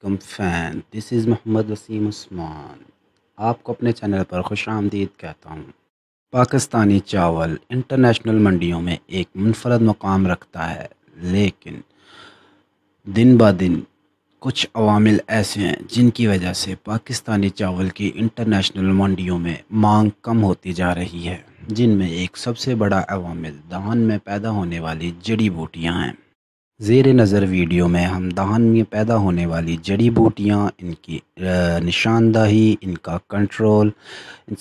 کم fan دس از محمد وسیم عثمان، آپ کو اپنے چینل پر خوش آمدید کہتا ہوں۔ پاکستانی چاول انٹرنیشنل منڈیوں میں ایک منفرد مقام رکھتا ہے، لیکن دن بہ دن کچھ عوامل ایسے ہیں جن کی وجہ سے پاکستانی چاول کی انٹرنیشنل منڈیوں میں مانگ کم ہوتی جا رہی ہے، جن میں ایک سب سے بڑا عوامل دہان میں پیدا ہونے والی جڑی بوٹیاں ہیں۔ زیر نظر ویڈیو میں ہم دہان میں پیدا ہونے والی جڑی بوٹیاں، ان کی نشاندہی، ان کا کنٹرول، ان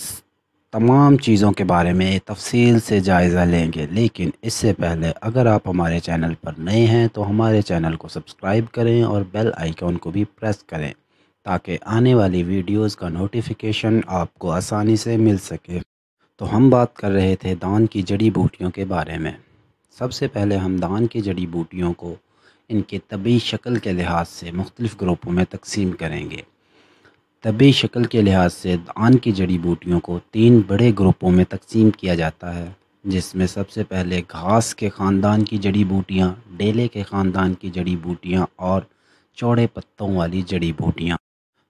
تمام چیزوں کے بارے میں تفصیل سے جائزہ لیں گے، لیکن اس سے پہلے اگر آپ ہمارے چینل پر نئے ہیں تو ہمارے چینل کو سبسکرائب کریں اور بیل آئیکن کو بھی پریس کریں تاکہ آنے والی ویڈیوز کا نوٹیفیکیشن آپ کو آسانی سے مل سکے۔ تو ہم بات کر رہے تھے دہان کی جڑی بوٹیوں کے بارے میں۔ سب سے پہلے ہم دہان کی جڑی بوٹیوں کو ان کے طبعی شکل کے لحاظ سے مختلف گروپوں میں تقسیم کریں گے۔ طبعی شکل کے لحاظ سے دہان کی جڑی بوٹیوں کو 3 بڑے گروپوں میں تقسیم کیا جاتا ہے، جس میں سب سے پہلے گھاس کے خاندان کی جڑی بوٹیاں، ڈیلے کے خاندان کی جڑی بوٹیاں اور چوڑے پتوں والی جڑی بوٹیاں۔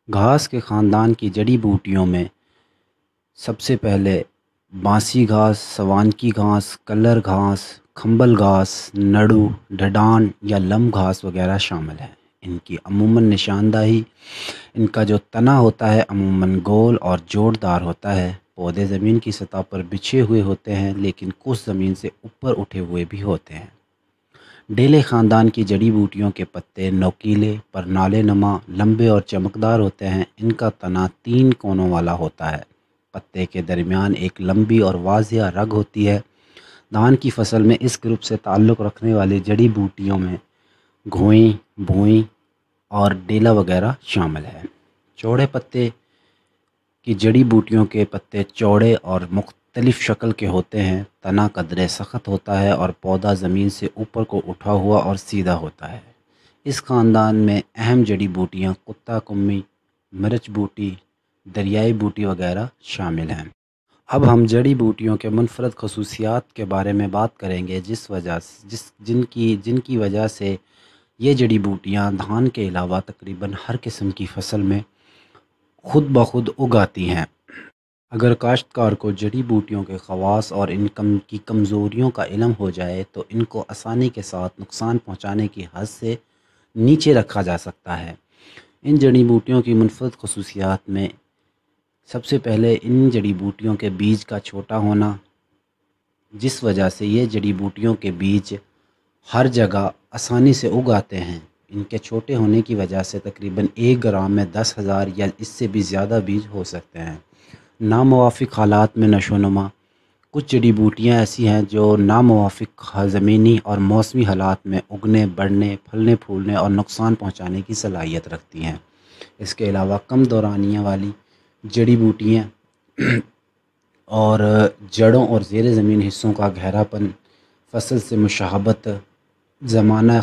گھاس کے خاندان کی جڑی بوٹیوں میں سب سے پہلے بانسی گھاس، سوانکی گھاس، کلر گھاس، کھمبل گھاس، نڑو، ڈھڈان یا لم گھاس وغیرہ شامل ہیں۔ ان کی عموماً نشاندہی، ان کا جو تنا ہوتا ہے عموماً گول اور جوڑ دار ہوتا ہے۔ پودے زمین کی سطح پر بچھے ہوئے ہوتے ہیں، لیکن کچھ زمین سے اوپر اٹھے ہوئے بھی ہوتے ہیں۔ ڈیلے خاندان کی جڑی بوٹیوں کے پتے نوکیلے، پرنالے نما، لمبے اور چمکدار ہوتے ہیں۔ ان کا تنا 3 کونوں والا ہوتا ہے۔ پتے کے درمیان ایک لمبی اور واضح رگ ہوتی ہے۔ دھان کی فصل میں اس گروپ سے تعلق رکھنے والی جڑی بوٹیوں میں گھوئیں، بھوئیں اور ڈیلا وغیرہ شامل ہے۔ چوڑے پتے کی جڑی بوٹیوں کے پتے چوڑے اور مختلف شکل کے ہوتے ہیں۔ تنا قدرے سخت ہوتا ہے اور پودا زمین سے اوپر کو اٹھا ہوا اور سیدھا ہوتا ہے۔ اس خاندان میں اہم جڑی بوٹیاں کتا کمی، مرچ بوٹی، دریائی بوٹی وغیرہ شامل ہیں۔ اب ہم جڑی بوٹیوں کے منفرد خصوصیات کے بارے میں بات کریں گے، جن کی وجہ سے یہ جڑی بوٹیاں دھان کے علاوہ تقریباً ہر قسم کی فصل میں خود بخود اگاتی ہیں۔ اگر کاشتکار کو جڑی بوٹیوں کے خواص اور ان کی کمزوریوں کا علم ہو جائے تو ان کو آسانی کے ساتھ نقصان پہنچانے کی حد سے نیچے رکھا جا سکتا ہے۔ ان جڑی بوٹیوں کی منفرد خصوصیات میں سب سے پہلے ان جڑی بوٹیوں کے بیج کا چھوٹا ہونا، جس وجہ سے یہ جڑی بوٹیوں کے بیج ہر جگہ آسانی سے اگ آتے ہیں۔ ان کے چھوٹے ہونے کی وجہ سے تقریباً 1 گرام میں 10,000 یا اس سے بھی زیادہ بیج ہو سکتے ہیں۔ ناموافق حالات میں نشو و نما، کچھ جڑی بوٹیاں ایسی ہیں جو ناموافق زمینی اور موسمی حالات میں اگنے، بڑھنے، پھلنے پھولنے اور نقصان پہنچانے کی صلاحیت رکھتی ہیں۔ اس کے علاوہ کم دورانیہ والی جڑی بوٹیاں اور جڑوں اور زیر زمین حصوں کا گہرا پن، فصل سے مشابہت، زمانہ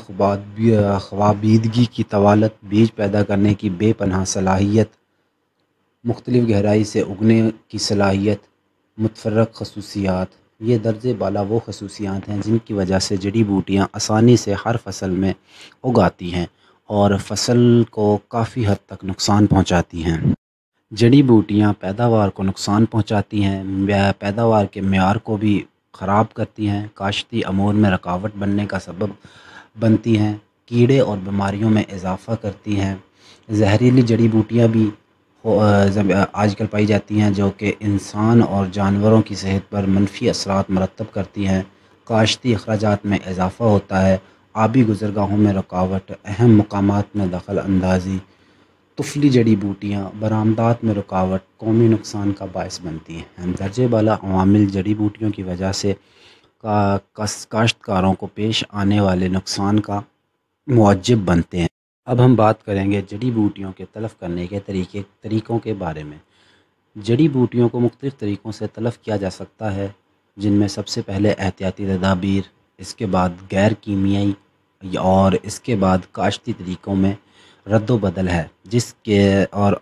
خوابیدگی کی طوالت، بیج پیدا کرنے کی بے پناہ صلاحیت، مختلف گہرائی سے اگنے کی صلاحیت، متفرق خصوصیات، یہ درجے بالا وہ خصوصیات ہیں جن کی وجہ سے جڑی بوٹیاں آسانی سے ہر فصل میں اگاتی ہیں اور فصل کو کافی حد تک نقصان پہنچاتی ہیں۔ جڑی بوٹیاں پیداوار کو نقصان پہنچاتی ہیں، پیداوار کے معیار کو بھی خراب کرتی ہیں، کاشتی امور میں رکاوٹ بننے کا سبب بنتی ہیں، کیڑے اور بیماریوں میں اضافہ کرتی ہیں۔ زہریلی جڑی بوٹیاں بھی آج کل پائی جاتی ہیں جو کہ انسان اور جانوروں کی صحت پر منفی اثرات مرتب کرتی ہیں۔ کاشتی اخراجات میں اضافہ ہوتا ہے، آبی گزرگاہوں میں رکاوٹ، اہم مقامات میں دخل اندازی، طفلی جڑی بوٹیاں، برآمدات میں رکاوٹ قومی نقصان کا باعث بنتی ہیں۔ درجہ بالا عوامل جڑی بوٹیوں کی وجہ سے کاشتکاروں کو پیش آنے والے نقصان کا موجب بنتے ہیں۔ اب ہم بات کریں گے جڑی بوٹیوں کے تلف کرنے کے طریقوں کے بارے میں۔ جڑی بوٹیوں کو مختلف طریقوں سے تلف کیا جا سکتا ہے، جن میں سب سے پہلے احتیاطی تدابیر، اس کے بعد غیر کیمیائی اور اس کے بعد کاشتی طریقوں میں رد و بدل ہے، اور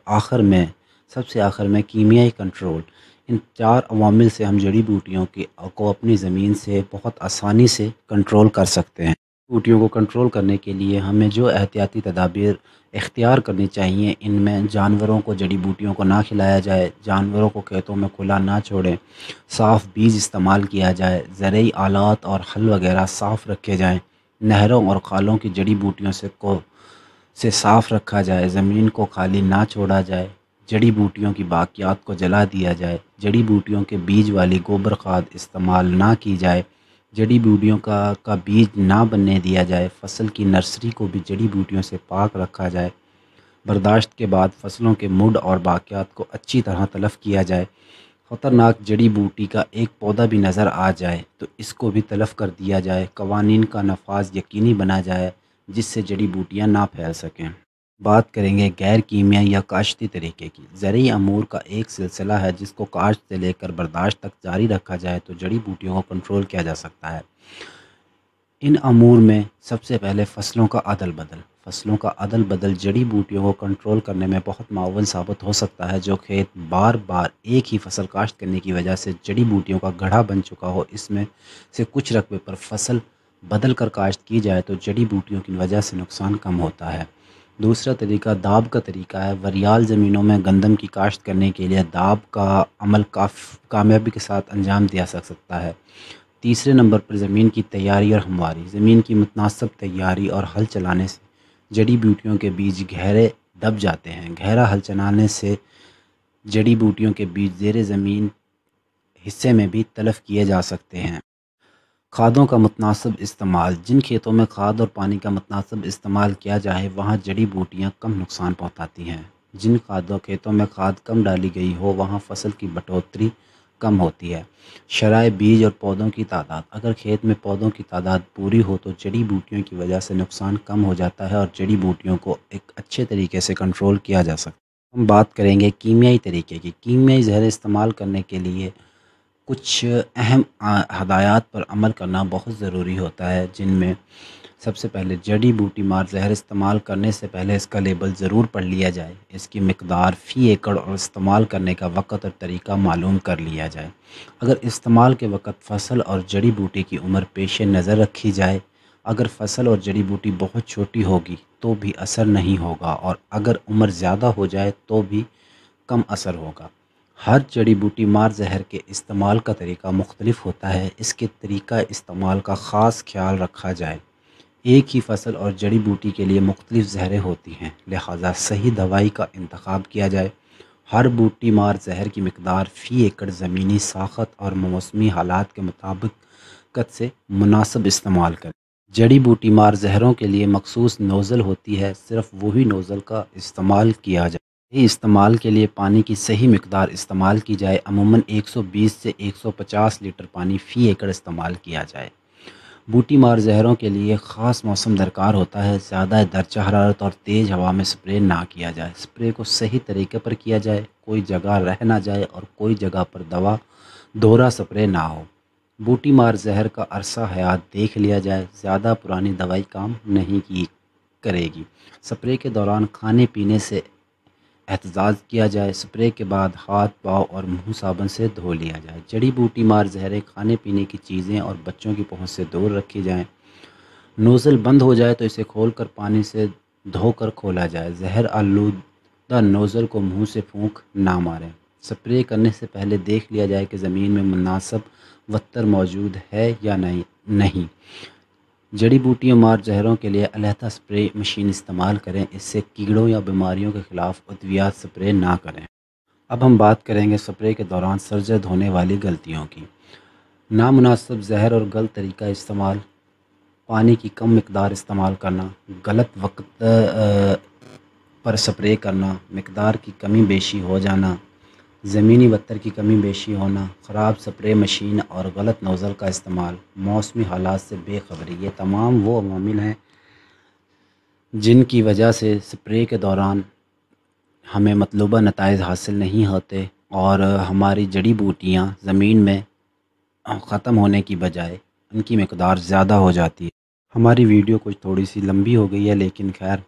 سب سے آخر میں کیمیائی کنٹرول۔ ان 4 عوامل سے ہم جڑی بوٹیوں کو اپنی زمین سے بہت آسانی سے کنٹرول کر سکتے ہیں۔ بوٹیوں کو کنٹرول کرنے کے لیے ہمیں جو احتیاطی تدابیر اختیار کرنی چاہیے، ان میں جانوروں کو جڑی بوٹیوں کو نہ کھلایا جائے، جانوروں کو کھیتوں میں کھلا نہ چھوڑیں، صاف بیج استعمال کیا جائے، زرعی آلات اور حل وغیرہ صاف رکھے جائیں، نہروں اور خالوں کی جڑی بوٹیوں سے صاف رکھا جائے، زمین کو خالی نہ چھوڑا جائے، جڑی بوٹیوں کی باقیات کو جلا دیا جائے، جڑی بوٹیوں کے بیج والی گوبر کھاد استعمال نہ کی جائے، جڑی بوٹیوں کا بیج نہ بننے دیا جائے، فصل کی نرسری کو بھی جڑی بوٹیوں سے پاک رکھا جائے، برداشت کے بعد فصلوں کے مڈ اور باقیات کو اچھی طرح تلف کیا جائے، خطرناک جڑی بوٹی کا ایک پودا بھی نظر آ جائے تو اس کو بھی تلف کر دیا جائے، قوانین کا نفاذ یقینی بنا جائے جس سے جڑی بوٹیاں نہ پھیل سکیں۔ بات کریں گے غیر کیمیائی یا کاشتی طریقے کی۔ زرعی امور کا ایک سلسلہ ہے جس کو کاشت سے لے کر برداشت تک جاری رکھا جائے تو جڑی بوٹیوں کو کنٹرول کیا جا سکتا ہے۔ ان امور میں سب سے پہلے فصلوں کا عدل بدل جڑی بوٹیوں کو کنٹرول کرنے میں بہت معاون ثابت ہو سکتا ہے۔ جو کھیت بار بار ایک ہی فصل کاشت کرنے کی وجہ سے جڑی بوٹیوں کا گڑھا بن چکا ہو، اس میں سے کچھ رقبے پر فصل بدل کر کاشت کی جائے تو جڑی بوٹیوں کی وجہ سے نقصان کم ہوتا ہے۔ دوسرا طریقہ داب کا طریقہ ہے۔ وریال زمینوں میں گندم کی کاشت کرنے کے لیے داب کا عمل کامیابی کے ساتھ انجام دیا جا سکتا ہے۔ تیسرے نمبر پر زمین کی تیاری اور ہمواری۔ زمین کی متناسب تیاری اور ہل چلانے سے جڑی بوٹیوں کے بیج گہرے دب جاتے ہیں۔ گہرا ہل چلانے سے جڑی بوٹیوں کے بیج زیر زمین حصے میں بھی تلف کیے جا سکتے ہیں۔ کھادوں کا متناسب استعمال۔ جن کھیتوں میں کھاد اور پانی کا متناسب استعمال کیا جائے وہاں جڑی بوٹیاں کم نقصان پہنچاتی ہیں۔ جن کھیتوں میں کھاد کم ڈالی گئی ہو وہاں فصل کی بڑھوتری کم ہوتی ہے۔ شرائح بیج اور پودوں کی تعداد۔ اگر کھیت میں پودوں کی تعداد پوری ہو تو جڑی بوٹیوں کی وجہ سے نقصان کم ہو جاتا ہے اور جڑی بوٹیوں کو ایک اچھے طریقے سے کنٹرول کیا جا سکتا ہے۔ ہم بات کریں گے کیمیائی طریقے کی۔ کیمیائی زہر استعمال کرنے کے لیے کچھ اہم ہدایات پر عمل کرنا بہت ضروری ہوتا ہے، جن میں سب سے پہلے جڑی بوٹی مار زہر استعمال کرنے سے پہلے اس کا لیبل ضرور پڑھ لیا جائے، اس کی مقدار فی ایکڑ اور استعمال کرنے کا وقت اور طریقہ معلوم کر لیا جائے۔ اگر استعمال کے وقت فصل اور جڑی بوٹی کی عمر پیش نظر رکھی جائے، اگر فصل اور جڑی بوٹی بہت چھوٹی ہوگی تو بھی اثر نہیں ہوگا اور اگر عمر زیادہ ہو جائے تو بھی کم اثر ہوگا۔ ہر جڑی بوٹی مار زہر کے استعمال کا طریقہ مختلف ہوتا ہے، اس کے طریقہ استعمال کا خاص خیال رکھا جائے۔ ایک ہی فصل اور جڑی بوٹی کے لیے مختلف زہریں ہوتی ہیں، لہٰذا صحیح دوائی کا انتخاب کیا جائے۔ ہر بوٹی مار زہر کی مقدار فی ایکڑ زمینی ساخت اور موسمی حالات کے مطابقت سے مناسب استعمال کریں۔ جڑی بوٹی مار زہروں کے لیے مخصوص نوزل ہوتی ہے، صرف وہی نوزل کا استعمال کیا جائے۔ استعمال کے لیے پانی کی صحیح مقدار استعمال کی جائے، عموماً 120 سے 150 لیٹر پانی فی ایکڑ استعمال کیا جائے۔ بوٹی مار زہروں کے لیے خاص موسم درکار ہوتا ہے، زیادہ درجہ حرارت اور تیز ہوا میں سپرے نہ کیا جائے۔ سپرے کو صحیح طریقے پر کیا جائے، کوئی جگہ رہ نہ جائے اور کوئی جگہ پر دوہرا سپرے نہ ہو۔ بوٹی مار زہر کا عرصہ حیات دیکھ لیا جائے، زیادہ پرانی دوائی کام نہیں کرے گی۔ سپرے کے دوران کھانے پینے سے احتجاج کیا جائے، سپرے کے بعد ہاتھ پاؤں اور منہ صابن سے دھو لیا جائے۔ جڑی بوٹی مار زہریں کھانے پینے کی چیزیں اور بچوں کی پہنچ سے دور رکھی جائیں۔ نوزل بند ہو جائے تو اسے کھول کر پانی سے دھو کر کھولا جائے۔ زہر آلودہ نوزل کو منہ سے پھونک نہ ماریں۔ سپرے کرنے سے پہلے دیکھ لیا جائے کہ زمین میں مناسب وتر موجود ہے یا نہیں۔ جڑی بوٹیوں مار زہروں کے لیے علیحدہ سپرے مشین استعمال کریں، اس سے کیڑوں یا بیماریوں کے خلاف ادویات سپرے نہ کریں۔ اب ہم بات کریں گے سپرے کے دوران سرزد ہونے والی غلطیوں کی۔ نامناسب زہر اور غلط طریقہ استعمال، پانی کی کم مقدار استعمال کرنا، غلط وقت پر سپرے کرنا، مقدار کی کمی بیشی ہو جانا، زمینی وتر کی کمی بیشی ہونا، خراب سپرے مشین اور غلط نوزل کا استعمال، موسمی حالات سے بے خبری، یہ تمام وہ عوامل ہیں جن کی وجہ سے سپرے کے دوران ہمیں مطلوبہ نتائج حاصل نہیں ہوتے اور ہماری جڑی بوٹیاں زمین میں ختم ہونے کی بجائے ان کی مقدار زیادہ ہو جاتی ہے۔ ہماری ویڈیو کچھ تھوڑی سی لمبی ہو گئی ہے، لیکن خیر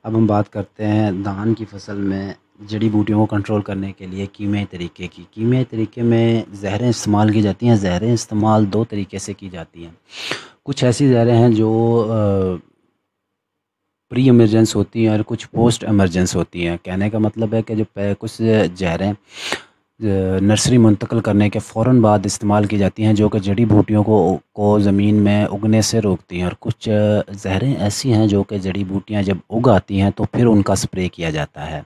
اب ہم بات کرتے ہیں دھان کی فصل میں جڑی بوٹیوں کو کنٹرول کرنے کے لیے کیمیائی طریقے کی۔ کیمیائی طریقے میں زہریں استعمال کی جاتی ہیں۔ زہریں استعمال دو طریقے سے کی جاتی ہیں۔ کچھ ایسی زہریں ہیں جو پری ایمرجنس ہوتی ہیں اور کچھ پوسٹ ایمرجنس ہوتی ہیں۔ کہنے کا مطلب ہے کہ جو کچھ زہریں نرسری منتقل کرنے کے فوراً بعد استعمال کی جاتی ہیں، جو کہ جڑی بوٹیوں کو زمین میں اگنے سے روکتی ہیں، اور کچھ زہریں ایسی ہیں جو کہ جڑی بوٹیاں جب اگ آتی ہیں تو پھر ان کا سپرے کیا جاتا ہے۔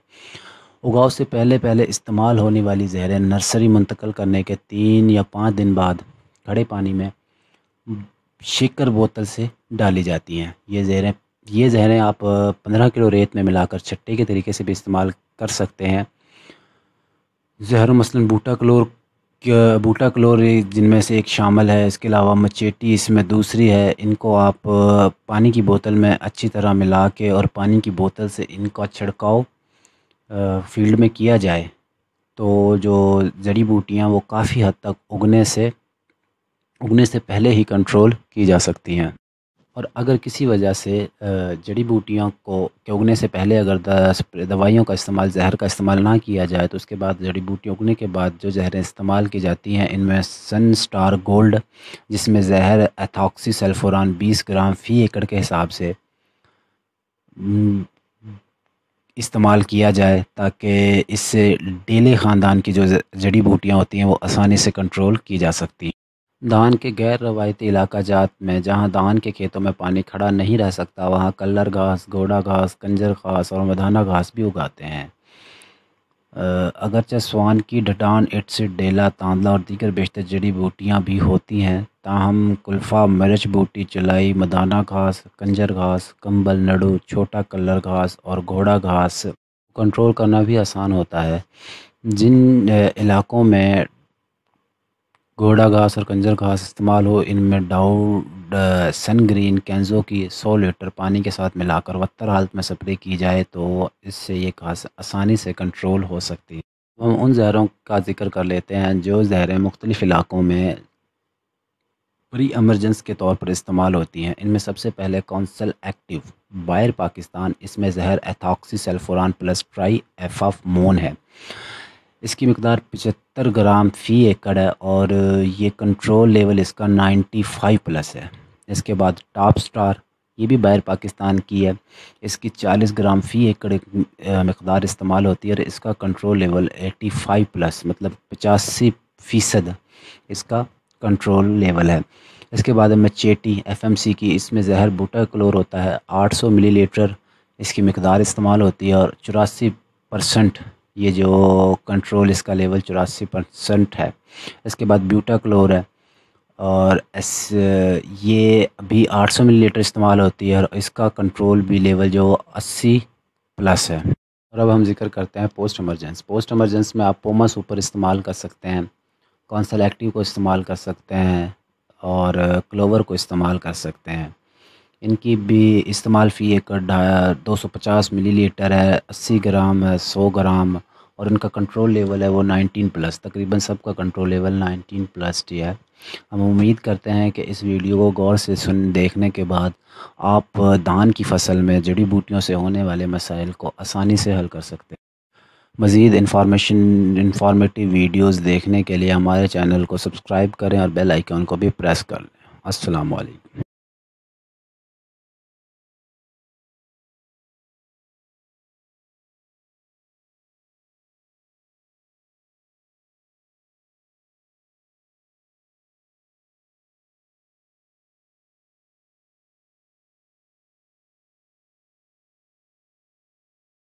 اگاؤ سے پہلے استعمال ہونے والی زہریں نرسری منتقل کرنے کے 3 یا 5 دن بعد کھڑے پانی میں شیکر بوتل سے ڈالی جاتی ہیں۔ یہ زہریں آپ 15 کلو ریت میں ملا کر چھٹے کے طریقے سے بھی استعمال کر سکتے ہیں۔ زہر مثلاً بوٹا کلور جن میں سے ایک شامل ہے، اس کے علاوہ مچیٹی اس میں دوسری ہے۔ ان کو آپ پانی کی بوتل میں اچھی طرح ملا کے اور پانی کی بوتل سے ان کا چھڑکاؤ فیلڈ میں کیا جائے تو جو جڑی بوٹیاں وہ کافی حد تک اگنے سے پہلے ہی کنٹرول کی جا سکتی ہیں۔ اور اگر کسی وجہ سے جڑی بوٹیاں کے اگنے سے پہلے اگر دوائیوں کا استعمال، زہر کا استعمال نہ کیا جائے تو اس کے بعد جڑی بوٹی اگنے کے بعد جو زہریں استعمال کی جاتی ہیں، ان میں سن سٹار گولڈ جس میں زہر ایتھاکسی سلفوران 20 گرام فی ایکڑ کے حساب سے استعمال کیا جائے تاکہ اس سے ڈیلے خاندان کی جو جڑی بوٹیاں ہوتی ہیں وہ آسانی سے کنٹرول کی جا سکتی ہیں۔ دھان کے غیر روایتی علاقہ جات میں جہاں دھان کے کھیتوں میں پانی کھڑا نہیں رہ سکتا، وہاں کلر گھاس، گھوڑا گھاس، کنجر گھاس اور مدھانہ گھاس بھی اگاتے ہیں۔ اگرچہ سوان کی ڈھٹان، اٹسٹ، ڈیلا، تاندلہ اور دیگر بیشتر جڑی بوٹیاں بھی ہوتی ہیں، تاہم کلفا، مرچ بوٹی، چلائی، مدھانہ گھاس، کنجر گھاس، کمبل، نڈو، چھوٹا کلر گھاس اور گھوڑا گھاس کنٹرول کرنا بھی آسان ہوتا ہے۔ جن علاقوں میں گھوڑا گھاس اور کنجر گھاس استعمال ہو، ان میں ڈاؤڈ سن گرین کینزو کی 100 لیٹر پانی کے ساتھ ملا کر وتر حالت میں سپرے کی جائے تو اس سے یہ گھاس آسانی سے کنٹرول ہو سکتی ہے۔ ہم ان زہروں کا ذکر کر لیتے ہیں جو زہریں مختلف علاقوں میں پری ایمرجنس کے طور پر استعمال ہوتی ہیں۔ ان میں سب سے پہلے کونسل ایکٹیو بائر پاکستان، اس میں زہر ایتھاکسی سلفوران پلس ٹرائی ایف آف مون ہے۔ اس کی مقدار 75 گرام فی ایکڑ ہے اور یہ کنٹرول لیول اس کا 95 پلس ہے۔ اس کے بعد ٹاپ سٹار، یہ بھی بائر پاکستان کی ہے، اس کی 40 گرام فی ایکڑ مقدار استعمال ہوتی ہے اور اس کا کنٹرول لیول 85 پلس مطلب 85% اس کا کنٹرول لیول ہے۔ اس کے بعد میں چیٹی ایف ایم سی کی، اس میں زہر بوٹا کلور ہوتا ہے، 800 ملی لیٹر اس کی مقدار استعمال ہوتی ہے اور 84% یہ جو کنٹرول اس کا لیول 84% ہے۔ اس کے بعد بیوٹا کلور ہے اور یہ بھی 800 ملی لیٹر استعمال ہوتی ہے اور اس کا کنٹرول بھی لیول جو 80 پلس ہے۔ اور اب ہم ذکر کرتے ہیں پوسٹ ایمرجنس میں آپ پوما سپر استعمال کر سکتے ہیں، کونسل ایکٹیو کو استعمال کر سکتے ہیں اور کلوور کو استعمال کر سکتے ہیں۔ ان کی بھی استعمال فی ایکڑ 250 ملی لیٹر ہے، 80 گرام ہے، 100 گرام، اور ان کا کنٹرول لیول ہے وہ 19 پلس، تقریباً سب کا کنٹرول لیول 19 پلس ہے۔ ہم امید کرتے ہیں کہ اس ویڈیو کو غور سے دیکھنے کے بعد آپ دھان کی فصل میں جڑی بوٹیوں سے ہونے والے مسائل کو آسانی سے حل کر سکتے ہیں۔ مزید انفارمیٹیو ویڈیوز دیکھنے کے لیے ہمارے چینل کو سبسکرائب کریں اور بیل آئیکن کو بھی پریس کر لیں۔ السلام علیکم۔